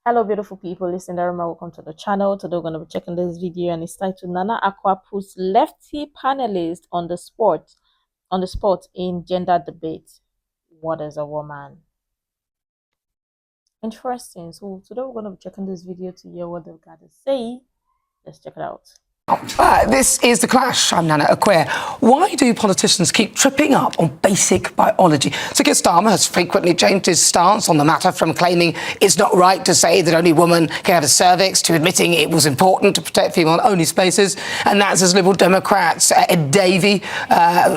Hello, beautiful people. Listen, welcome to the channel. Today we're going to be checking this video, and it's titled "Nana Akua puts lefty panelist on the spot in gender debate. What is a woman?" Interesting. So today we're going to be checking this video to hear what they've got to say. Let's check it out. This is The Clash. I'm Nana Akua. Why do politicians keep tripping up on basic biology? So Keir Starmer has frequently changed his stance on the matter, from claiming it's not right to say that only women can have a cervix to admitting it was important to protect female-only spaces. And that's as Liberal Democrats. Ed Davey,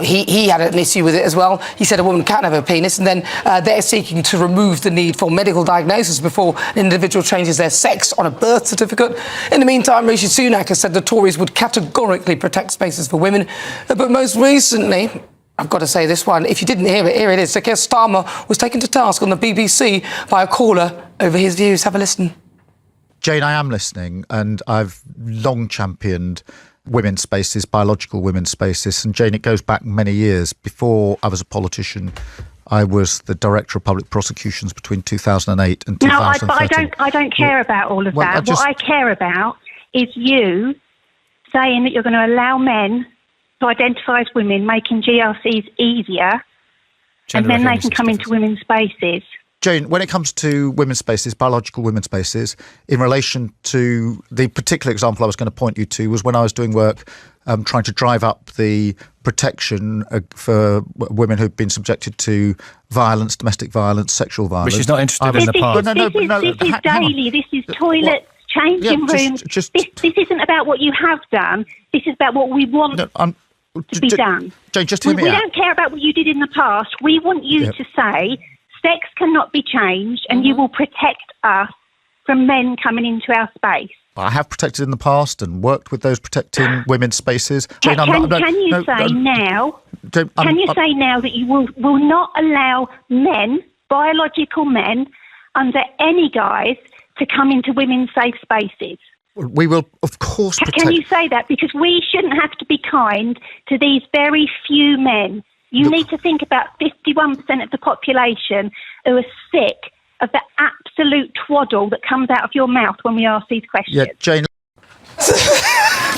he had an issue with it as well. He said a woman can't have a penis. And then they're seeking to remove the need for medical diagnosis before an individual changes their sex on a birth certificate. In the meantime, Rishi Sunak has said the Tories would categorically protect spaces for women. But most recently, I've got to say this one, if you didn't hear it, here it is. So Keir Starmer was taken to task on the BBC by a caller over his views. Have a listen. Jane, I am listening, and I've long championed women's spaces, biological women's spaces. And Jane, it goes back many years. Before I was a politician, I was the Director of Public Prosecutions between 2008 and 2013. I don't care about all of that. What I care about is you saying that you're going to allow men to identify as women, making GRCs easier, and then they can come into women's spaces. Jane, when it comes to women's spaces, biological women's spaces, in relation to the particular example I was going to point you to was when I was doing work trying to drive up the protection for women who've been subjected to violence, domestic violence, sexual violence. Which is not interested in the past. This is daily. This is toilets, changing rooms. This isn't about what you have done. This is about what we want to be done. Jane, just hear me out. We don't care about what you did in the past. We want you to say sex cannot be changed, and you will protect us from men coming into our space. I have protected in the past and worked with those protecting women's spaces. Can you say now that you will not allow men, biological men, under any guise, to come into women's safe spaces? We will, of course, protect... Can you say that? Because we shouldn't have to be kind to these very few men. You need to think about 51% of the population who are sick of the absolute twaddle that comes out of your mouth when we ask these questions. Yeah, Jane...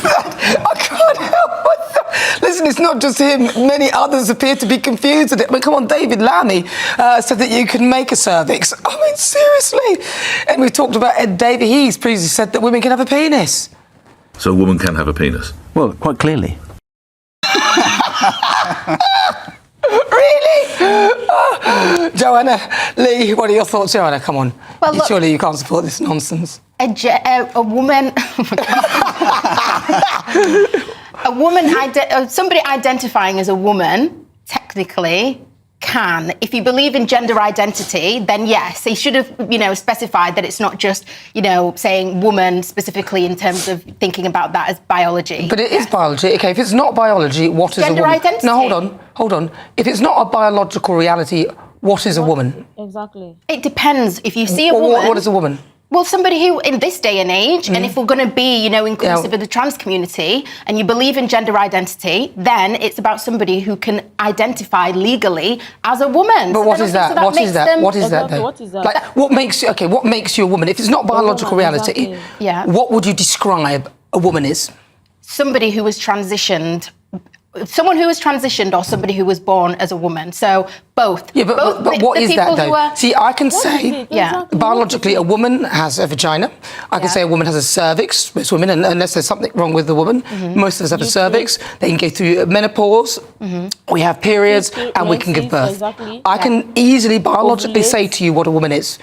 I can't help myself. Listen, it's not just him. Many others appear to be confused with it. I mean, come on, David Lammy said that you can make a cervix. I mean, seriously. And we've talked about Ed Davey. He's previously said that women can have a penis. So a woman can have a penis? Well, quite clearly. Really? Joanna, Lee, what are your thoughts, Joanna? Come on. Well, look, surely you can't support this nonsense. A woman... somebody identifying as a woman, technically, can. If you believe in gender identity, then yes, he should have, specified that it's not just, saying woman specifically in terms of thinking about that as biology. But it is biology. Okay, if it's not biology, what is gender a woman? Identity. No, hold on. If it's not a biological reality, what is a woman? Exactly. It depends. If you see a woman... What is a woman? Well, somebody who, in this day and age, and if we're going to be, inclusive of the trans community, and you believe in gender identity, then it's about somebody who can identify legally as a woman. But what is that? What is that? What is that, though? What is that? Like, what makes you a woman? If it's not biological reality, what would you describe a woman as? Somebody who was transitioned... Someone who was transitioned or somebody who was born as a woman. So both. Yeah, but what is that, though? See, I can say, biologically, a woman has a vagina. I can say a woman has a cervix. Most women, unless there's something wrong with the woman, most of us have a cervix. They can go through menopause. We have periods, and we can give birth. Exactly. I can easily biologically say to you what a woman is.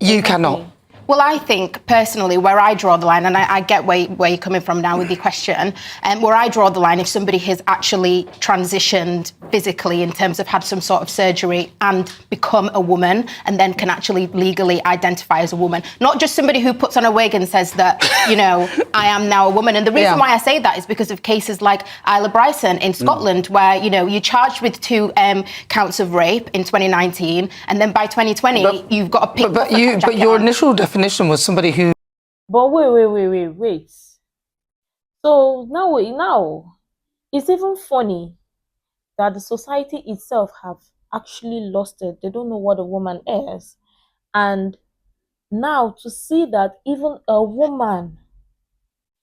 You cannot. Well, I think, personally, where I draw the line, and I get where you're coming from now with your question, where I draw the line, if somebody has actually transitioned physically in terms of had some sort of surgery and become a woman, and then can actually legally identify as a woman. Not just somebody who puts on a wig and says that, I am now a woman. And the reason why I say that is because of cases like Isla Bryson in Scotland, where, you're charged with 2 counts of rape in 2019, and then by 2020, you've got to pick... But your initial definition was somebody who... But wait. So now, it's even funny that the society itself have actually lost it. They don't know what a woman is. And Now to see that even a woman,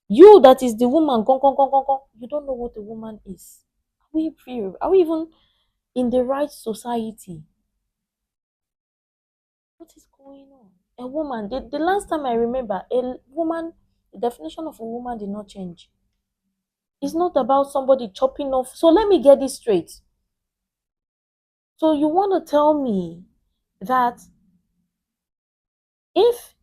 you that is the woman, you don't know what a woman is. Are we free? Are we even in the right society? What is going on? A woman, the last time I remember, a woman, the definition of a woman did not change. It's not about somebody chopping off. So let me get this straight. So you want to tell me that if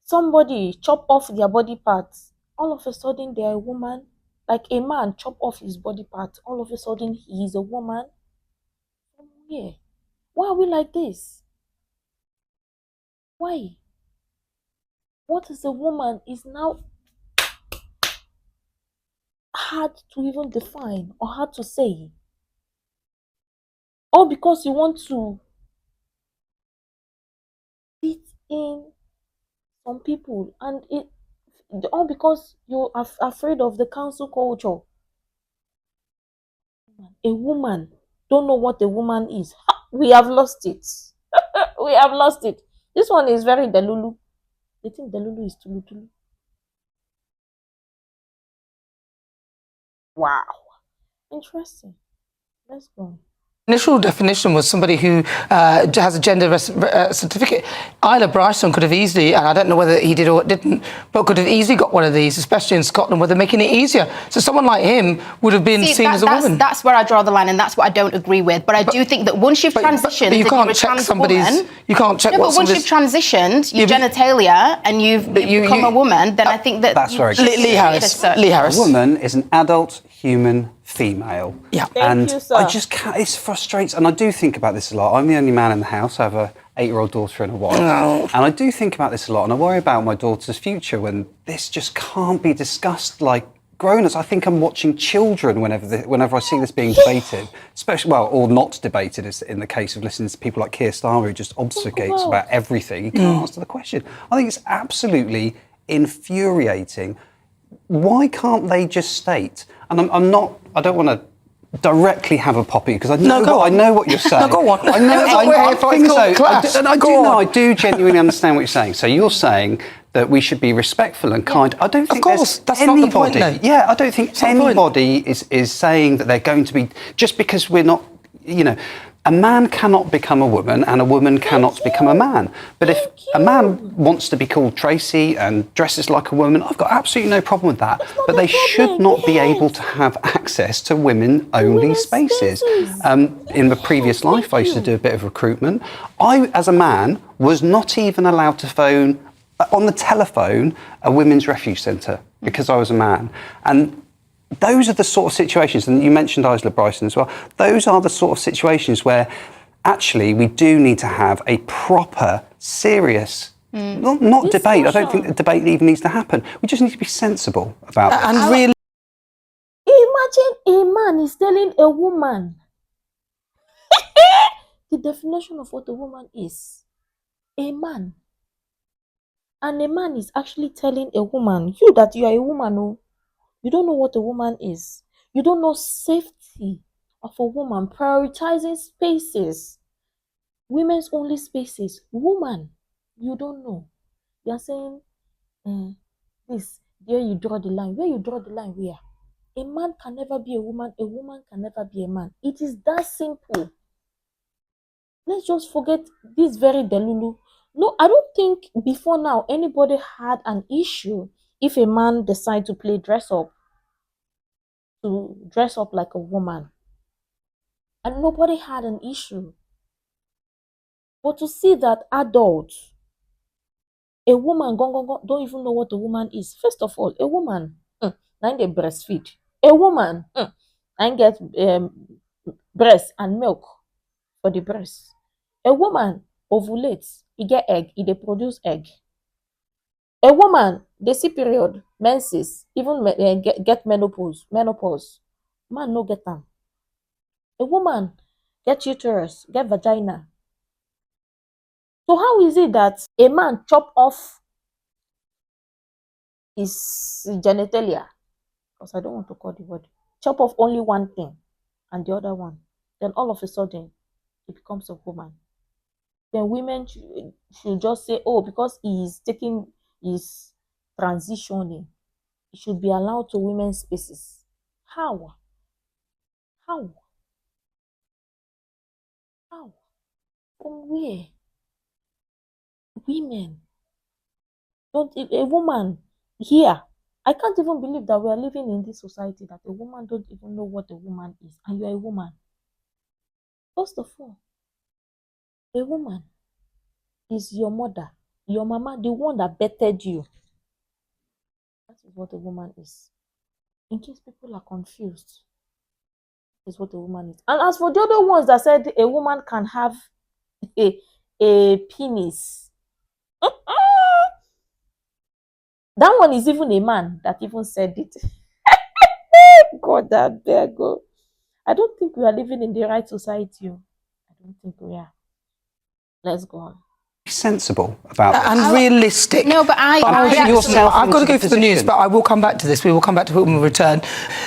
somebody chop off their body parts, all of a sudden they're a woman? Like a man chop off his body parts, all of a sudden he is a woman? Yeah. Why are we like this? Why? What is a woman is now hard to even define or hard to say. All because you want to fit in some people, and it all because you are afraid of the council culture. A woman don't know what a woman is. We have lost it. We have lost it. This one is very delulu. They think delulu is tulu tulu. Wow. Interesting. Let's go. Initial definition was somebody who has a gender certificate. Isla Bryson could have easily, and I don't know whether he did or didn't, but could have easily got one of these, especially in Scotland, where they're making it easier. So someone like him would have been seen as a woman. That's where I draw the line, and that's what I don't agree with. But I do think that once you've transitioned, but you can't check trans somebody's. woman, You can't check. No, what but once you've transitioned your genitalia and you've become a woman, then I think that's very good. Lee Harris. Lee Harris. A woman is an adult human female. Yeah. Thank you, sir. I just can't, it frustrates, and I do think about this a lot. I'm the only man in the house. I have a 8-year-old daughter and a wife. Oh. And I do think about this a lot, and I worry about my daughter's future when this just can't be discussed like grown-ups. I think I'm watching children whenever I see this being debated, especially, well, or not debated, as in the case of listening to people like Keir Starmer, who just obfuscates about everything. You can't answer the question. I think it's absolutely infuriating. Why can't they just state? And I don't want to directly have a poppy because I know what you're saying. No, go on. I know. I think so. And I do genuinely understand what you're saying. So you're saying that we should be respectful and kind. I don't think of course, that's anybody, not the point, no. Yeah, I don't think anybody is saying that they're going to be, just because we're not, a man cannot become a woman and a woman cannot become a man. But if a man wants to be called Tracy and dresses like a woman, I've got absolutely no problem with that. But they should not be able to have access to women-only spaces. In the previous life, I used to do a bit of recruitment. I, as a man, was not even allowed to phone on the telephone a women's refuge centre because I was a man. And those are the sort of situations, and you mentioned Isla Bryson as well, those are the sort of situations where actually we do need to have a proper, serious, not debate. I don't think the debate even needs to happen. We just need to be sensible about it. And really, imagine a man is telling a woman the definition of what a woman is. A man. And a man is actually telling a woman, you that you are a woman, oh. You don't know what a woman is. You don't know safety of a woman, prioritizing spaces, women's only spaces. Woman, you don't know. You are saying, this, there you draw the line. Where you draw the line, where? A man can never be a woman can never be a man. It is that simple. Let's just forget this very delulu. No, I don't think before now anybody had an issue if a man decides to play dress up like a woman, and nobody had an issue. But to see that adults, a woman don't even know what a woman is. First of all, a woman now they breastfeed. A woman and get breast and milk for the breast. A woman ovulates, e get egg, they produce egg. A woman, they see period, menses, even get menopause. Man no get them. A woman get uterus, get vagina. So how is it that a man chop off his genitalia? Because I don't want to call the word. Chop off only one thing and the other one. Then all of a sudden, it becomes a woman. then women should just say, oh, because he's transitioning, he should be allowed to women's spaces. How? How? How? From where? Women. Don't a woman here. I can't even believe that we are living in this society that a woman don't even know what a woman is, and you're a woman. First of all, a woman is your mother, your mama, the one that bettered you. That is what a woman is. In case people are confused, that is what a woman is. And as for the other ones that said a woman can have a penis, that one is even a man that even said it. God, that there go. I don't think we are living in the right society. I don't think we are. Let's go on. Sensible about this. And realistic. No, but I've got to go for the news, position. but I will come back to this. We will come back to it when we return.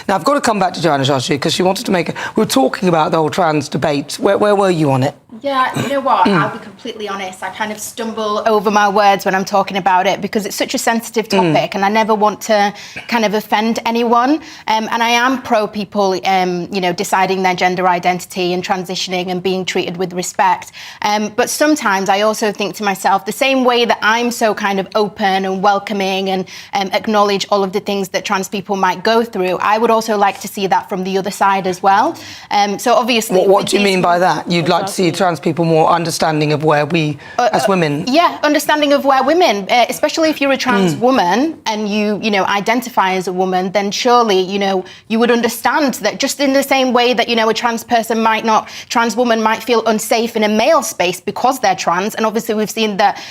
Now, I've got to come back to Joanna Shashi because she wanted to make... We were talking about the whole trans debate. Where were you on it? Yeah, you know what? I'll be completely honest. I kind of stumble over my words when I'm talking about it because it's such a sensitive topic and I never want to kind of offend anyone. And I am pro people, deciding their gender identity and transitioning and being treated with respect. But sometimes I also think to myself, the same way that I'm so kind of open and welcoming and acknowledge all of the things that trans people might go through, I would also like to see that from the other side as well. So obviously... What do you mean by that? You'd like to see trans people more understanding of where we, as women... Yeah, understanding of where women, especially if you're a trans woman and you identify as a woman, then surely, you would understand that just in the same way that, a trans woman might feel unsafe in a male space because they're trans. And obviously we've seen that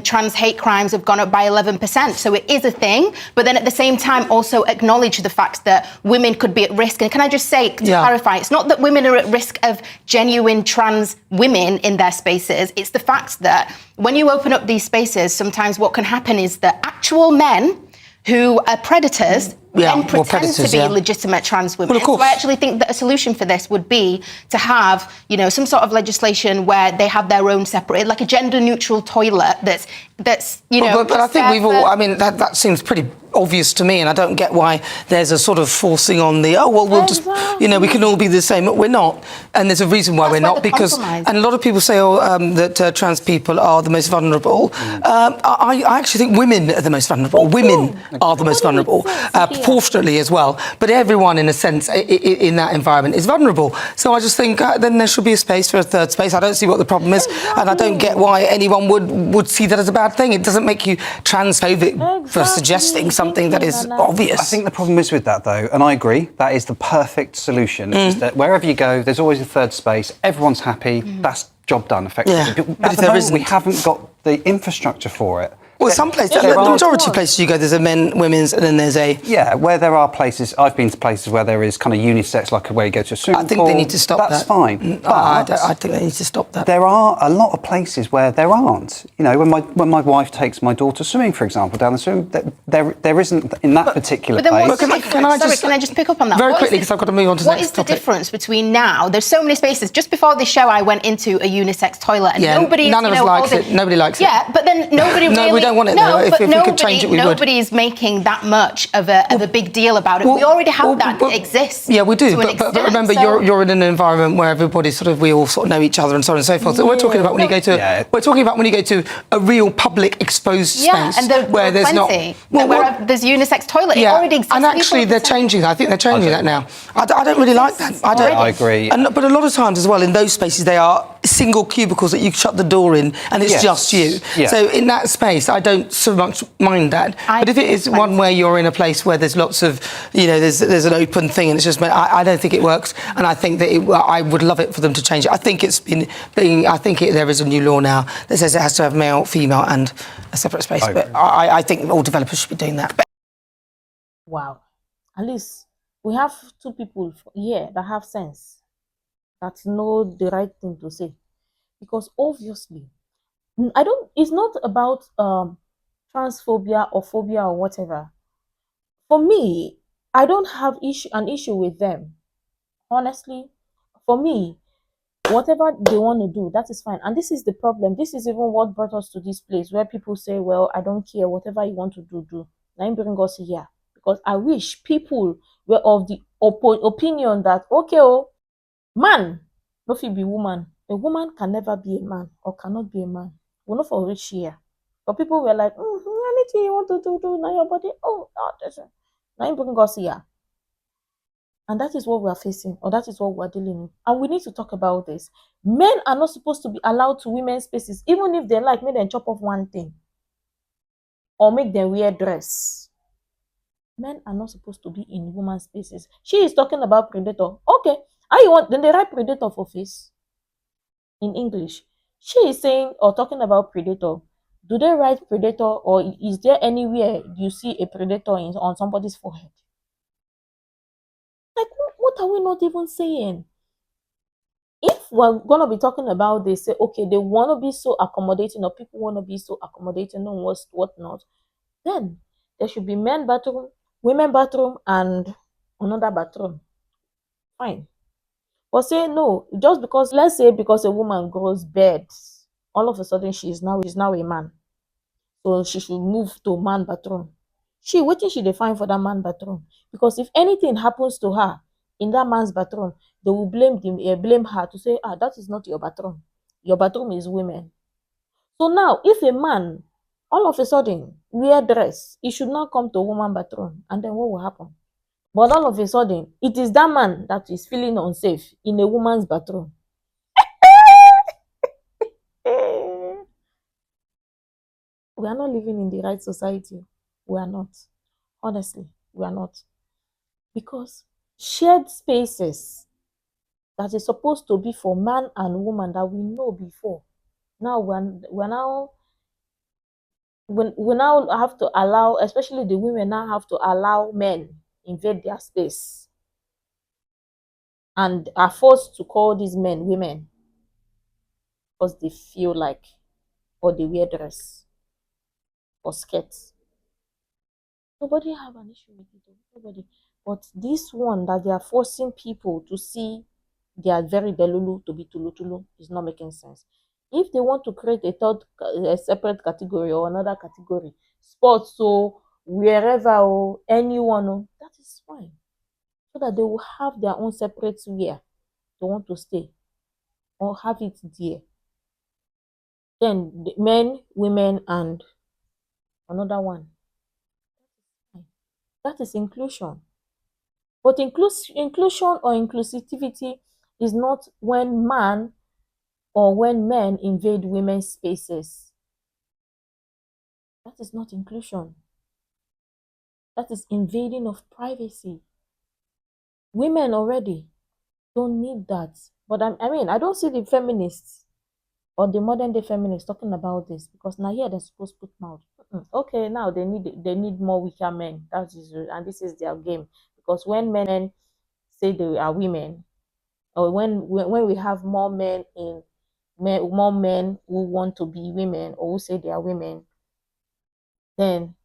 trans hate crimes have gone up by 11%. So it is a thing. But then at the same time, also acknowledge the fact that women could be at risk. And can I just say, to clarify, it's not that women are at risk of genuine trans women in their spaces. It's the fact that when you open up these spaces, sometimes what can happen is that actual men who are predators then pretend to be legitimate trans women. Well, of course. So I actually think that a solution for this would be to have, some sort of legislation where they have their own separate, like a gender-neutral toilet that's But I think we've all... I mean, that seems pretty obvious to me, and I don't get why there's a sort of forcing on the, we'll just, we can all be the same. We're not. And there's a reason why we're not, because... And a lot of people say, that trans people are the most vulnerable. I actually think women are the most vulnerable. Women are the most vulnerable, proportionately as well. But everyone, in a sense, in that environment is vulnerable. So I just think then there should be a space for a third space. I don't see what the problem is, and I don't get why anyone would see that as a bad thing. It doesn't make you transphobic for suggesting something that is obvious. I think the problem is with that, though, and I agree, that is the perfect solution, is that wherever you go, there's always a third space, everyone's happy, that's job done, effectively. But if there isn't, we haven't got the infrastructure for it. Well, some places, the majority of places you go, there's a men, women's, and then there's a... Yeah, where there are places, I've been to places where there is kind of unisex, like where you go to a swimming pool. I think they need to stop that. That's fine. But I think they need to stop that. There are a lot of places where there aren't. When my wife takes my daughter swimming, for example, down the swim, there isn't in that particular place. Can I just pick up on that? Very quickly, because I've got to move on to the next topic. What is the difference between now? There's so many spaces. Just before this show, I went into a unisex toilet, and none of us likes it. Nobody likes it. Yeah, but then nobody really... No, we don't want it, though. If we could change it, we would. Nobody's making that much of a big deal about it. We already have that exists. Yeah, we do. But remember, you're in an environment where everybody we all sort of know each other and so on and so forth. So we're talking about when you go to a real public exposed space where there's not. Where there's unisex toilet. It already exists. And actually, they're changing. I think they're changing that now. I don't really like that. I agree. But a lot of times as well, in those spaces, they are single cubicles that you shut the door in, and it's just you. Yeah. So in that space, I don't so much mind that. But if it is one where you're in a place where there's lots of, there's an open thing and it's just, I don't think it works. And I think that I would love it for them to change it. I think there is a new law now that says it has to have male, female, and a separate space. But I think all developers should be doing that. Wow. At least we have two people here that have sense, that know the right thing to say. Because obviously, it's not about transphobia or phobia or whatever. For me, I don't have an issue with them. Honestly, for me, whatever they want to do, that is fine. And this is the problem. This is even what brought us to this place where people say, well, I don't care, whatever you want to do, do. Now bring us here. Because I wish people were of the opinion that, okay, oh, man, no fit be woman. A woman can never be a man or cannot be a man. We're not for rich here. But people were like, anything you want to do, now your body, now bring us here. And that is what we are facing, or that is what we are dealing with. And we need to talk about this. Men are not supposed to be allowed to women's spaces, even if they like, make them chop off one thing or make them wear dress. Men are not supposed to be in women's spaces. She is talking about predator. Okay, how you want? Then they write predator for face in English. She is saying or talking about predator. Do they write predator, or is there anywhere you see a predator on somebody's forehead? Like, what are we not even saying? If we're going to be talking about this, say, okay, they want to be so accommodating, or people want to be so accommodating and whatnot, then there should be men bathroom, women bathroom, and another bathroom. Fine. But say no, just because, let's say because a woman grows beds, all of a sudden she is now a man. So she should move to man bathroom. What did she define for that man bathroom? Because if anything happens to her in that man's bathroom, they will blame her to say, that is not your bathroom. Your bathroom is women. So now, if a man all of a sudden wear dress, he should not come to woman bathroom. And then what will happen? But all of a sudden, it is that man that is feeling unsafe in a woman's bathroom. We are not living in the right society. We are not. Honestly, we are not. Because shared spaces that is supposed to be for man and woman that we know before, now we now have to allow, especially the women now have to allow men invade their space and are forced to call these men women because they feel like, or they wear dress or skirts. Nobody have an issue with it. Nobody. But this one that they are forcing people to see they are very belulu to be tulutulu is not making sense. If they want to create a separate category or another category, sports, so wherever or anyone, that is fine. So that they will have their own separate where they want to stay or have it there. Then the men, women, and another one. That is inclusion. But inclusion or inclusivity is not when man or when men invade women's spaces. That is not inclusion. That is invading of privacy. Women already don't need that. But I mean, I don't see the feminists or the modern day feminists talking about this, because now here they're supposed to put mouth. Okay, now they need more weaker men. That is, and this is their game. Because when men say they are women, or when we have more men who want to be women or who say they are women, then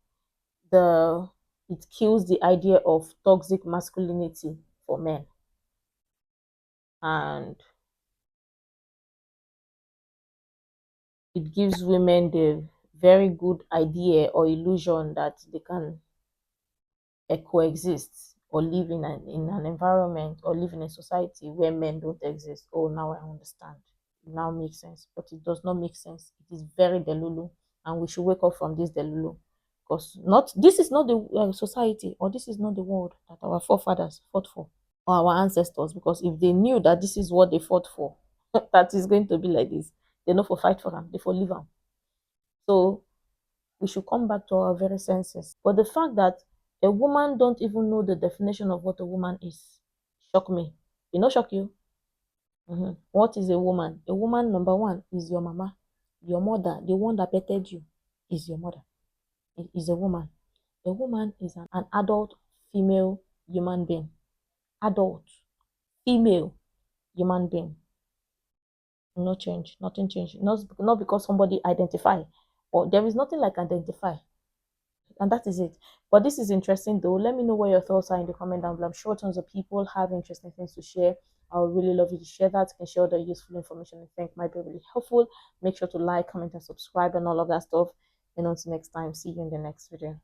it kills the idea of toxic masculinity for men. And it gives women the very good idea or illusion that they can coexist or live in an environment or live in a society where men don't exist. Oh, now I understand. It now makes sense. But it does not make sense. It is very delulu, and we should wake up from this delulu. Because this is not the society, or this is not the world that our forefathers fought for, or our ancestors. Because if they knew that this is what they fought for, that is going to be like this, they know for fight for them, they for live them. So we should come back to our very senses. But the fact that a woman don't even know the definition of what a woman is shock me. It not shock you? What is a woman? A woman, number one, is your mama, your mother, the one that petted you is your mother. It is a woman. A woman is an adult female human being. Adult female human being. No change, nothing changed. Not because somebody identify, or there is nothing like identify. And that is it. But this is interesting though. Let me know what your thoughts are in the comment down below. I'm sure tons of people have interesting things to share. I would really love you to share that. You can share the useful information you think might be really helpful. Make sure to like, comment, and subscribe and all of that stuff. And until next time, see you in the next video.